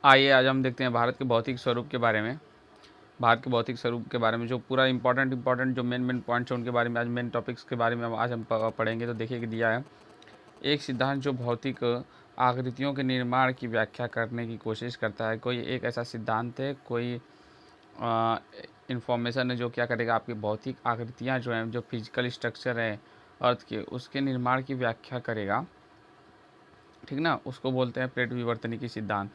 आइए आज हम देखते हैं भारत के भौतिक स्वरूप के बारे में। भारत के भौतिक स्वरूप के बारे में जो पूरा इंपॉर्टेंट जो मेन पॉइंट्स हैं उनके बारे में, आज मेन टॉपिक्स के बारे में आज हम पढ़ेंगे। तो देखिए कि दिया है एक सिद्धांत जो भौतिक आकृतियों के निर्माण की व्याख्या करने की कोशिश करता है। कोई एक ऐसा सिद्धांत है, कोई इंफॉर्मेशन है जो क्या करेगा, आपकी भौतिक आकृतियाँ जो हैं, जो फिजिकल स्ट्रक्चर है अर्थ के, उसके निर्माण की व्याख्या करेगा, ठीक ना। उसको बोलते हैं प्लेट विवर्तनिकी सिद्धांत।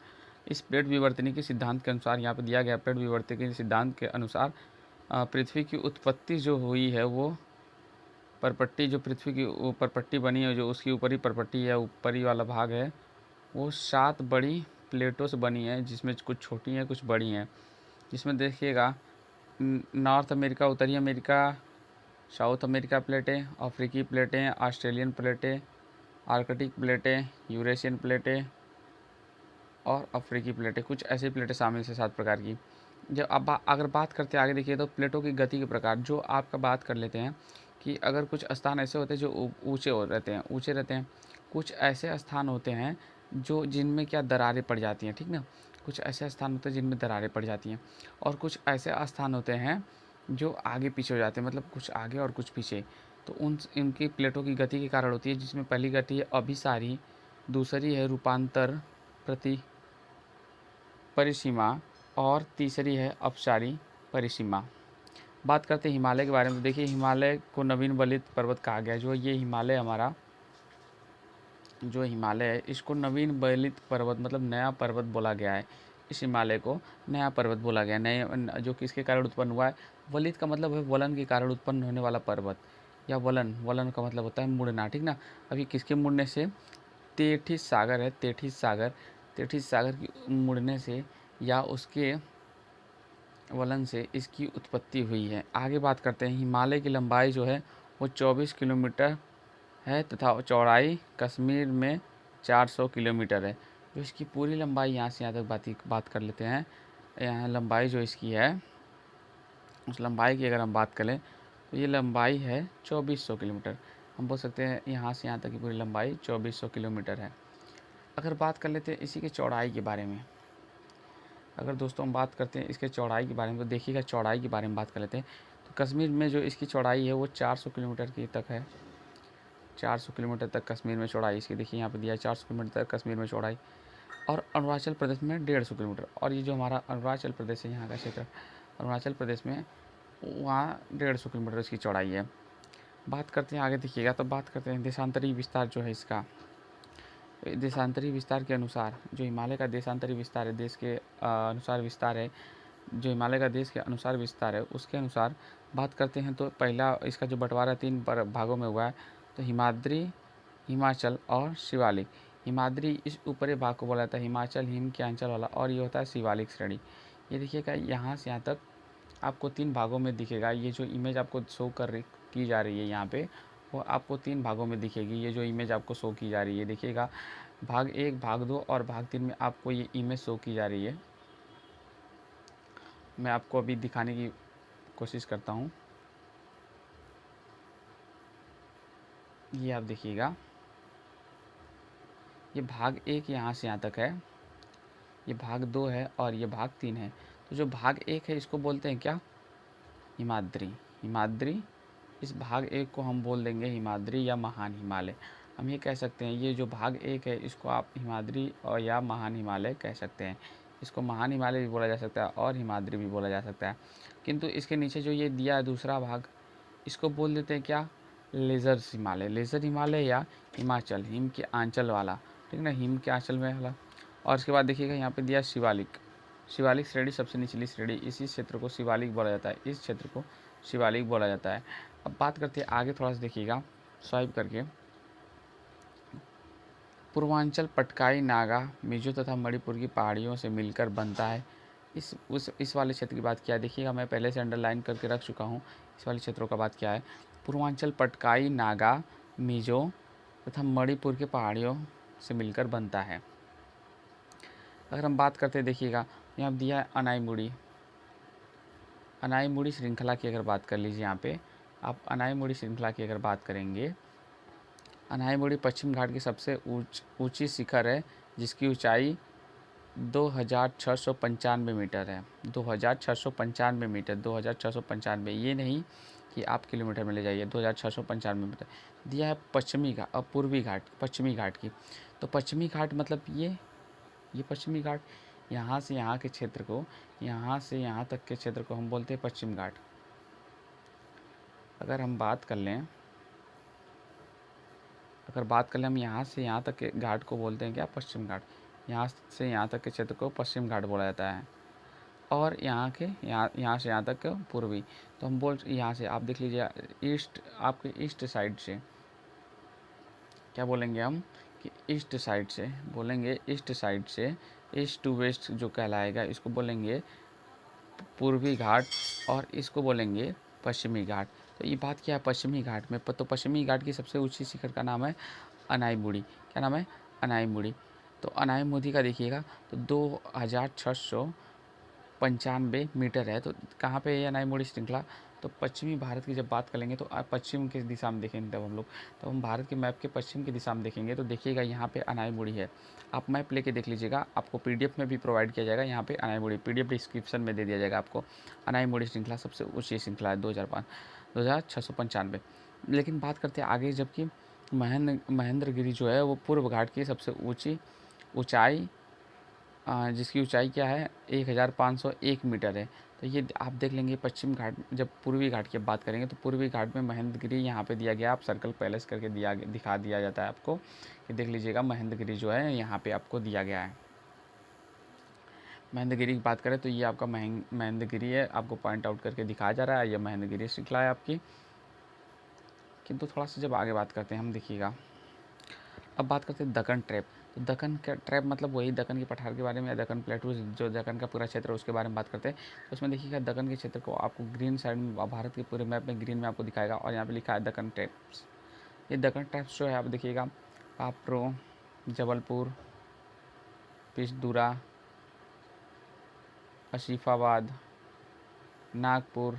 इस प्लेट विवर्तनिकी सिद्धांत के अनुसार यहाँ पे दिया गया, प्लेट विवर्तनिकी सिद्धांत के अनुसार पृथ्वी की उत्पत्ति जो हुई है वो परपट्टी, जो पृथ्वी की ऊपर पट्टी बनी है, जो उसकी ऊपरी परपट्टी है, ऊपरी वाला भाग है, वो 7 बड़ी प्लेटों से बनी है, जिसमें कुछ छोटी हैं कुछ बड़ी हैं। जिसमें देखिएगा नॉर्थ अमेरिका, उत्तरी अमेरिका, साउथ अमेरिका प्लेटें, अफ्रीकी प्लेटें, ऑस्ट्रेलियन प्लेटें, आर्कटिक प्लेटें, यूरेशियन प्लेटें और अफ्रीकी प्लेटें, कुछ ऐसी प्लेटें शामिल से 7 प्रकार की। जब अब अगर बात करते हैं आगे, देखिए तो प्लेटों की गति के प्रकार जो आपका बात कर लेते हैं कि अगर कुछ स्थान ऐसे होते हैं जो ऊंचे रहते हैं, कुछ ऐसे स्थान होते हैं जो जिनमें क्या दरारें पड़ जाती हैं, ठीक ना। कुछ ऐसे स्थान होते हैं जिनमें दरारें पड़ जाती हैं, और कुछ ऐसे स्थान होते हैं जो आगे पीछे हो जाते हैं, मतलब कुछ आगे और कुछ पीछे। तो उन इनकी प्लेटों की गति के कारण होती है, जिसमें पहली गति है अभिसारी, दूसरी है रूपांतर प्रति परिसीमा और तीसरी है अपसारी परिसीमा। बात करते हैं हिमालय के बारे में। तो देखिए हिमालय को नवीन वलित पर्वत कहा गया है। जो ये हिमालय हमारा जो हिमालय है, इसको नवीन वलित पर्वत मतलब नया पर्वत बोला गया है। इस हिमालय को नया पर्वत बोला गया है, नए, जो किसके कारण उत्पन्न हुआ है। वलित का मतलब है वलन के कारण उत्पन्न होने वाला पर्वत, या वलन, वलन का मतलब होता है मुड़ना, ठीक ना। अभी किसके मुड़ने से, तेठीस सागर है, तेठीस सागर की मुड़ने से या उसके वलन से इसकी उत्पत्ति हुई है। आगे बात करते हैं, हिमालय की लंबाई जो है वो 24 किलोमीटर है तथा चौड़ाई कश्मीर में 400 किलोमीटर है। जो इसकी पूरी लंबाई, यहाँ से यहाँ तक बात कर लेते हैं। यहाँ लंबाई जो इसकी है, उस लंबाई की अगर हम बात करें तो ये लंबाई है 2400 किलोमीटर। हम बोल सकते हैं यहाँ से यहाँ तक की पूरी लंबाई 2400 किलोमीटर है। अगर बात कर लेते हैं इसी के चौड़ाई के बारे में, अगर दोस्तों हम बात करते हैं इसके चौड़ाई के बारे में, तो देखिएगा चौड़ाई के बारे में बात कर लेते हैं। तो कश्मीर में जो इसकी चौड़ाई है वो 400 किलोमीटर की तक है। 400 किलोमीटर तक कश्मीर में चौड़ाई इसकी, देखिए यहाँ पे दिया है 400 किलोमीटर तक कश्मीर में चौड़ाई। और अरुणाचल प्रदेश में 150 किलोमीटर। और ये जो हमारा अरुणाचल प्रदेश है, यहाँ का क्षेत्र अरुणाचल प्रदेश में, वहाँ 150 किलोमीटर इसकी चौड़ाई है। बात करते हैं आगे, देखिएगा तो बात करते हैं देशांतरी विस्तार जो है इसका। देशांतरी विस्तार के अनुसार, जो हिमालय का देशांतरी विस्तार है, देश के अनुसार विस्तार है, जो हिमालय का देश के अनुसार विस्तार है, उसके अनुसार बात करते हैं तो पहला इसका जो बंटवारा 3 भागों में हुआ है। तो हिमाद्री, हिमाचल और शिवालिक। हिमाद्री इस ऊपरी भाग को बोला जाता है, हिमाचल हिम के अंचल वाला, और ये होता है शिवालिक श्रेणी। ये देखिएगा यहाँ से यहाँ तक आपको 3 भागों में दिखेगा। ये जो इमेज आपको शो की जा रही है यहाँ पे, वो आपको 3 भागों में दिखेगी। ये जो इमेज आपको शो की जा रही है, देखिएगा भाग 1, भाग 2 और भाग 3 में आपको ये इमेज शो की जा रही है। मैं आपको अभी दिखाने की कोशिश करता हूँ। ये आप देखिएगा, ये भाग 1 यहाँ से यहाँ तक है, ये भाग 2 है और ये भाग 3 है। तो जो भाग 1 है इसको बोलते हैं क्या, हिमाद्री। हिमाद्री, इस भाग 1 को हम बोल देंगे हिमाद्री या महान हिमालय। हम ये कह सकते हैं, ये जो भाग 1 है इसको आप हिमाद्री और या महान हिमालय कह सकते हैं। इसको महान हिमालय भी बोला जा सकता है और हिमाद्री भी बोला जा सकता है। किंतु इसके नीचे जो ये दिया है दूसरा भाग, इसको बोल देते हैं क्या, लेज़र हिमालय। लेज़र हिमालय या हिमाचल, हिम के आंचल वाला, ठीक ना, हिम के आंचल में वाला। और इसके बाद देखिएगा यहाँ पे दिया शिवालिक। शिवालिक श्रेणी सबसे निचली श्रेणी, इसी क्षेत्र को शिवालिक बोला जाता है, इस क्षेत्र को शिवालिक बोला जाता है। अब बात करते हैं आगे, थोड़ा सा देखिएगा स्वाइप करके। पूर्वांचल पटकाई नागा, मिजो तथा मणिपुर की पहाड़ियों से मिलकर बनता है। इस वाले क्षेत्र की बात किया है, देखिएगा मैं पहले से अंडरलाइन करके रख चुका हूँ। इस वाले क्षेत्रों का बात किया है, पूर्वांचल पटकाई नागा, मिजो तथा मणिपुर की पहाड़ियों से मिलकर बनता है। अगर हम बात करते हैं, देखिएगा यहाँ दिया है अनाईमुड़ी। अनाईमुड़ी श्रृंखला की अगर बात कर लीजिए, यहाँ पे आप अनाईमुड़ी श्रृंखला की अगर बात करेंगे, अनाईमुड़ी पश्चिम घाट की सबसे ऊंची शिखर है, जिसकी ऊंचाई 2695 मीटर है। 2695 मीटर, 2695, ये नहीं कि आप किलोमीटर में ले जाइए। 2695 मीटर दिया है पश्चिमी घाट और पूर्वी घाट, पश्चिमी घाट की। तो पश्चिमी घाट मतलब ये पश्चिमी घाट, यहाँ से यहाँ के क्षेत्र को, यहाँ से यहाँ तक के क्षेत्र को हम बोलते हैं पश्चिम घाट। अगर हम बात कर लें हम यहाँ से यहाँ तक के घाट को बोलते हैं क्या, पश्चिम घाट। यहाँ से यहाँ तक के क्षेत्र को पश्चिम घाट बोला जाता है। और यहाँ से यहाँ तक पूर्वी। तो हम यहाँ से आप देख लीजिए ईस्ट, आपके ईस्ट साइड से क्या बोलेंगे हम कि ईस्ट साइड से बोलेंगे, ईस्ट साइड से ईस्ट टू वेस्ट जो कहलाएगा इसको बोलेंगे पूर्वी घाट, और इसको बोलेंगे पश्चिमी घाट। तो ये बात क्या है पश्चिमी घाट में, तो पश्चिमी घाट की सबसे ऊंची शिखर का नाम है अनाईबुड़ी। क्या नाम है, अनाईबुड़ी। तो अनाईबुड़ी का देखिएगा तो 2695 मीटर है। तो कहाँ पे है अनाईबुड़ी श्रृंखला, तो पश्चिमी भारत की जब बात करेंगे तो पश्चिम के दिशा में देखेंगे तब हम लोग, तो हम भारत के मैप के पश्चिम की दिशा में देखेंगे तो देखिएगा यहाँ पे अनाईबुड़ी है। आप मैप लेके देख लीजिएगा, आपको पीडीएफ में भी प्रोवाइड किया जाएगा। यहाँ पे अनाईबुड़ी पीडीएफ डिस्क्रिप्शन में दे दिया जाएगा आपको। अनाईबुड़ी श्रृंखला सबसे ऊँची श्रृंखला है 2695। लेकिन बात करते हैं आगे, जबकि महेंद्रगिरी जो है वो पूर्व घाट की सबसे ऊँची ऊंचाई, जिसकी ऊंचाई क्या है 1501 मीटर है। तो ये आप देख लेंगे पश्चिम घाट, जब पूर्वी घाट की बात करेंगे तो पूर्वी घाट में महेंद्रगिरी यहाँ पे दिया गया, आप सर्कल पैलेस करके दिखा दिया जाता है आपको कि देख लीजिएगा महेंद्रगिरी जो है यहाँ पे आपको दिया गया है। महेंद्रगिरी की बात करें तो ये आपका महेंद्रगिरी है, आपको पॉइंट आउट करके दिखाया जा रहा है, यह महेंद्रगिरी श्रृंखला है आपकी। किंतु थोड़ा सा जब आगे बात करते हैं हम, देखिएगा अब बात करते हैं दक्कन ट्रैप। तो दक्कन का ट्रैप मतलब वही दक्कन की पठार के बारे में, या दक्कन प्लेटू जो दक्कन का पूरा क्षेत्र है उसके बारे में बात करते हैं। तो उसमें देखिएगा दक्कन के क्षेत्र को आपको ग्रीन साइड में, भारत के पूरे मैप में ग्रीन में आपको दिखाएगा, और यहाँ पे लिखा है दक्कन ट्रैप्स। ये दक्कन ट्रैप्स जो है आप देखिएगा काप्रो, जबलपुर, पिछदूरा, आसिफाबाद, नागपुर,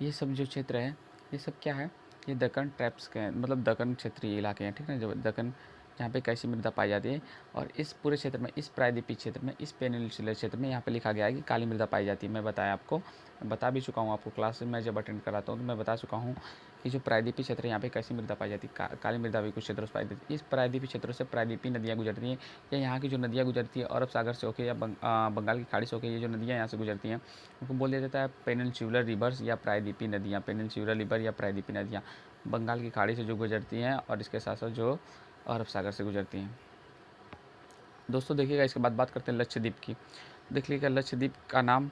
ये सब जो क्षेत्र है ये सब क्या है, ये दक्कन ट्रैप्स के हैं, मतलब दक्कन क्षेत्रीय इलाके हैं, ठीक है। जो दक्कन यहाँ पे कैसी मृदा पाई जाती है, और इस पूरे क्षेत्र में, इस प्रायद्वीपीय क्षेत्र में, इस पेनिनसुलर क्षेत्र में यहाँ पे लिखा गया है कि काली मृदा पाई जाती है। मैं बताया आपको, मैं बता भी चुका हूँ आपको, क्लास में जब अटेंड कराता हूँ तो मैं बता चुका हूँ कि जो प्रायद्वीपीय क्षेत्र है यहाँ पे कैसी मृदा पाई जाती है, काली मृदा भी कुछ क्षेत्रों से पाई जाती है। इस प्रायद्वीपीय क्षेत्रों से प्रायद्वीपीय नदियाँ गुजरती हैं, या यहाँ की जो नदियाँ गुजरती है अरब सागर से होकर या बंगाल की खाड़ी से होकर, ये जो नदियाँ यहाँ से गुजरती हैं उनको बोल दिया जाता है पेनिनसुलर रिवर्स या प्रायद्वीपीय नदियाँ। पेनिनसुलर रिवर या प्रायद्वीपीय नदियाँ बंगाल की खाड़ी से जो गुजरती हैं और इसके साथ साथ जो अरब सागर से गुजरती हैं। दोस्तों देखिएगा, इसके बाद बात करते हैं लक्षद्वीप की। देख लीजिएगा लक्षद्वीप का नाम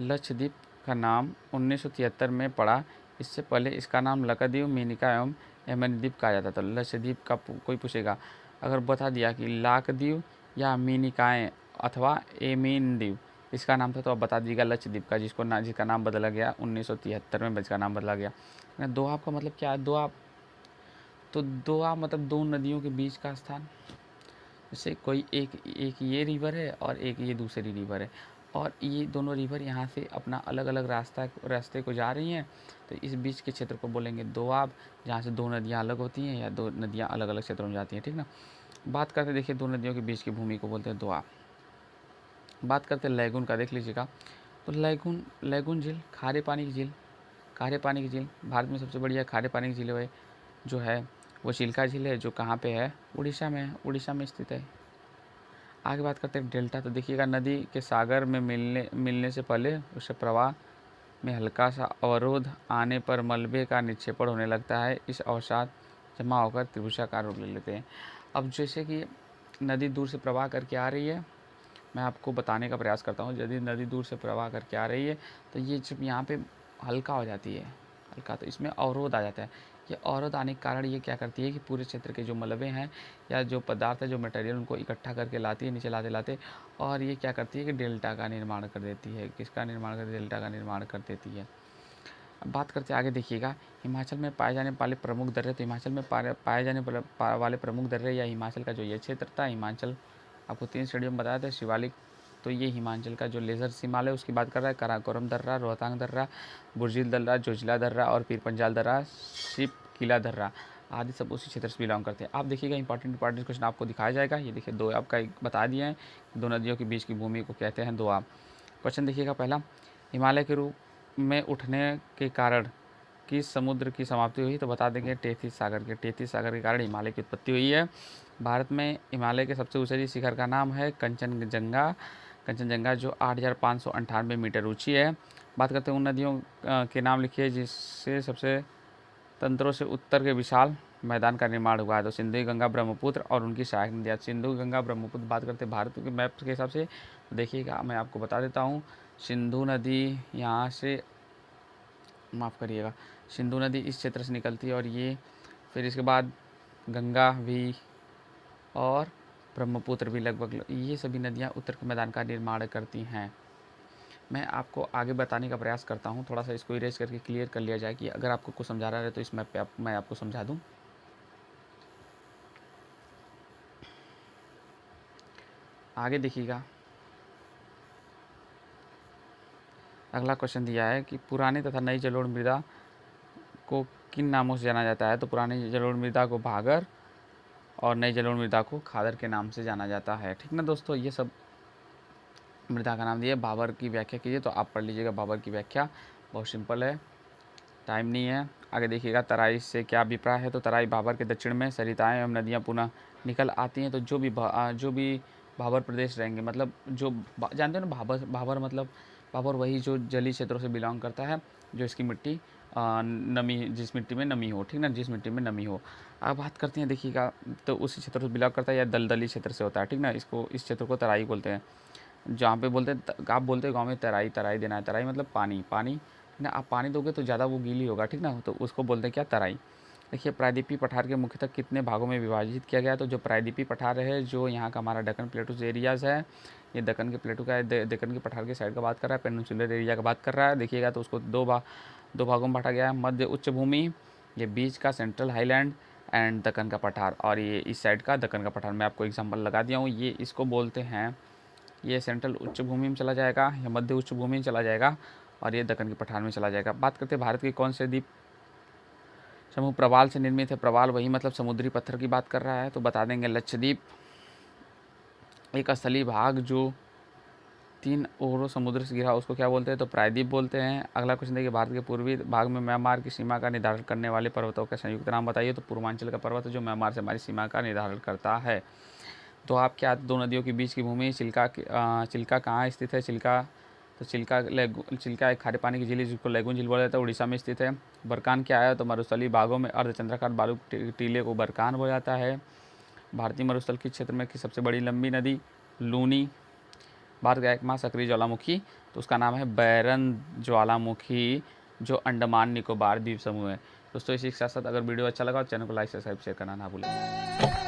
लक्षद्वीप का नाम 1973 में पड़ा। इससे पहले इसका नाम लक्षद्वीप, मिनिका एवं एमनद्वीप कहा जाता था। लक्षद्वीप का कोई पूछेगा, अगर बता दिया कि लाक्षद्वीप या मिनिकाएँ अथवा एमिनद्वीप इसका नाम था, तो आप बता दीजिएगा लक्षद्वीप का, जिसका नाम बदला गया 1973 में, इसका नाम बदला गया। दोआब का मतलब क्या है, दोआब, तो दोआब मतलब दो नदियों के बीच का स्थान। जैसे कोई एक ये रिवर है और एक ये दूसरी रिवर है, और ये दोनों रिवर यहाँ से अपना अलग अलग रास्ते को जा रही हैं, तो इस बीच के क्षेत्र को बोलेंगे दोआब, जहाँ से दो नदियाँ अलग होती हैं या दो नदियाँ अलग अलग क्षेत्रों में जाती हैं, ठीक ना। बात करते देखिए दो नदियों के बीच की भूमि को बोलते हैं दोआब। बात करते हैं लैगून का, देख लीजिएगा तो लैगून झील, खारे पानी की झील, भारत में सबसे बढ़िया खारे पानी की झील जो है वो चिल्का झील है, जो कहाँ पे है, उड़ीसा में है, उड़ीसा में स्थित है। आगे बात करते हैं डेल्टा। तो देखिएगा नदी के सागर में मिलने से पहले उसके प्रवाह में हल्का सा अवरोध आने पर मलबे का निक्षेपण होने लगता है। इस अवसाद जमा होकर त्रिभुजाकार रूप ले लेते हैं। अब जैसे कि नदी दूर से प्रवाह करके आ रही है, मैं आपको बताने का प्रयास करता हूँ। यदि नदी दूर से प्रवाह करके आ रही है तो ये जब यहाँ पे हल्का हो जाती है, हल्का, तो इसमें अवरोध आ जाता है। ये अवरोध आने के कारण ये क्या करती है कि पूरे क्षेत्र के जो मलबे हैं या जो पदार्थ है, जो मटेरियल, उनको इकट्ठा करके लाती है नीचे लाते लाते, और ये क्या करती है कि डेल्टा का निर्माण कर देती है। किसका निर्माण कर, डेल्टा का निर्माण कर देती है। अब बात करते हैं आगे, देखिएगा हिमाचल में पाए जाने वाले प्रमुख दर्रे। तो हिमाचल में पाए जाने वाले प्रमुख दर्रे या हिमाचल का जो ये क्षेत्र था, हिमाचल आपको 3 श्रेणियों में बताया था। शिवालिक, तो ये हिमाचल का जो लेजर हिमालय है उसकी बात कर रहा है। काराकोरम दर्रा, रोहतांग दर्रा, बुर्जिल दर्रा, जोजिला दर्रा और पीर पंजाल दर्रा, शिप किला दर्रा। आदि सब उसी क्षेत्र से बिलोंग करते हैं। आप देखिएगा इंपॉर्टेंट क्वेश्चन आपको दिखाया जाएगा। ये देखिए दोआब का एक बता दिए हैं, दो नदियों के बीच की भूमि को कहते हैं दोआब। क्वेश्चन देखिएगा पहला, हिमालय के रूप में उठने के कारण किस समुद्र की समाप्ति हुई? तो बता देंगे टेथिस सागर के। टेथिस सागर के कारण हिमालय की उत्पत्ति हुई है। भारत में हिमालय के सबसे ऊंचे शिखर का नाम है कंचनजंगा। कंचनजंगा जो 8,598 मीटर ऊंची है। बात करते हैं उन नदियों के नाम लिखिए जिससे सबसे तंत्रों से उत्तर के विशाल मैदान का निर्माण हुआ है। तो सिंधु, गंगा, ब्रह्मपुत्र और उनकी सहायक नदियाँ। सिंधु, गंगा, ब्रह्मपुत्र बात करते हैं भारत के मैप के हिसाब से, तो देखिएगा मैं आपको बता देता हूँ। सिंधु नदी यहाँ से, माफ़ करिएगा, सिंधु नदी इस क्षेत्र से निकलती है और ये फिर इसके बाद गंगा भी और ब्रह्मपुत्र भी लगभग, ये सभी नदियाँ उत्तर के मैदान का निर्माण करती हैं। मैं आपको आगे बताने का प्रयास करता हूँ, थोड़ा सा इसको इरेज करके क्लियर कर लिया जाए कि अगर आपको कुछ समझा रहा है तो इस मैप पे मैं आपको समझा दूँ। आगे देखिएगा, अगला क्वेश्चन दिया है कि पुरानी तथा नई जलोढ़ मृदा को किन नामों से जाना जाता है? तो पुरानी जलोढ़ मृदा को भागर और नई जलोढ़ मृदा को खादर के नाम से जाना जाता है। ठीक ना दोस्तों, ये सब मृदा का नाम दिया। भाबर की व्याख्या कीजिए, तो आप पढ़ लीजिएगा भाबर की व्याख्या, बहुत सिंपल है, टाइम नहीं है। आगे देखिएगा तराई से क्या अभिप्राय है? तो तराई भाबर के दक्षिण में सरिताएं एवं नदियाँ पुनः निकल आती हैं। तो जो भी भाबर प्रदेश रहेंगे, मतलब जो जानते हो ना भाबर मतलब भाबर वही जो जलीय क्षेत्रों से बिलोंग करता है, जो इसकी मिट्टी नमी, जिस मिट्टी में नमी हो, ठीक ना, जिस मिट्टी में नमी हो। अब बात करते हैं देखिएगा, तो उसी क्षेत्र से बिलोंग करता है या दलदली क्षेत्र से होता है, ठीक ना। इस क्षेत्र को तराई बोलते हैं। जहाँ पे बोलते हैं, आप बोलते हैं गाँव में तराई देना है, तराई मतलब पानी ना, आप पानी दोगे तो ज़्यादा वो गीली होगा, ठीक ना, तो उसको बोलते हैं क्या, तराई। देखिए प्रायद्वीपीय पठार के मुख्यतः कितने भागों में विभाजित किया गया है? तो जो प्रायद्वीपीय पठार है, जो यहाँ का हमारा दक्कन प्लेटूज एरियाज़ है, ये दक्कन के प्लेटू का है, दक्कन के पठार के साइड का बात कर रहा है, पेनिनसुलर एरिया का बात कर रहा है। देखिएगा तो उसको दो भागों में बांटा गया है, मध्य उच्च भूमि, ये बीच का सेंट्रल हाईलैंड एंड दक्कन का पठार, और ये इस साइड का दक्कन का पठार। मैं आपको एग्जाम्पल लगा दिया हूँ, ये इसको बोलते हैं, ये सेंट्रल उच्च भूमि में चला जाएगा, या मध्य उच्च भूमि में चला जाएगा, और ये दक्कन के पठार में चला जाएगा। बात करते हैं भारत के कौन से द्वीप समूह प्रवाल से निर्मित है? प्रवाल वही मतलब समुद्री पत्थर की बात कर रहा है, तो बता देंगे लक्षद्वीप। एक स्थलीय भाग जो 3 ओरों समुद्र से घिरा उसको क्या बोलते हैं? तो प्रायद्वीप बोलते हैं। अगला क्वेश्चन देखिए, भारत के पूर्वी भाग में म्यांमार की सीमा का निर्धारण करने वाले पर्वतों का संयुक्त नाम बताइए? तो पूर्वांचल का पर्वत जो म्यांमार से हमारी सीमा का निर्धारण करता है। तो आप क्या, दो नदियों के बीच की भूमि, चिल्का कहाँ स्थित है? तो चिल्का एक खारे पानी की झील जिसको लैगून झील बोला जाता है, उड़ीसा में स्थित है। बरकान क्या है? तो मरुस्थलीय भागों में अर्धचंद्राकार बालू टीले को बरकान बोला जाता है। भारतीय मरुस्थल के क्षेत्र में की सबसे बड़ी लंबी नदी लूनी। भारत का एकमात्र सक्रिय ज्वालामुखी, तो उसका नाम है बैरन ज्वालामुखी, जो अंडमान निकोबार द्वीप समूह है। दोस्तों इसी के साथ साथ अगर वीडियो अच्छा लगा तो चैनल को लाइक सब्सक्राइब शेयर करना ना भूलें।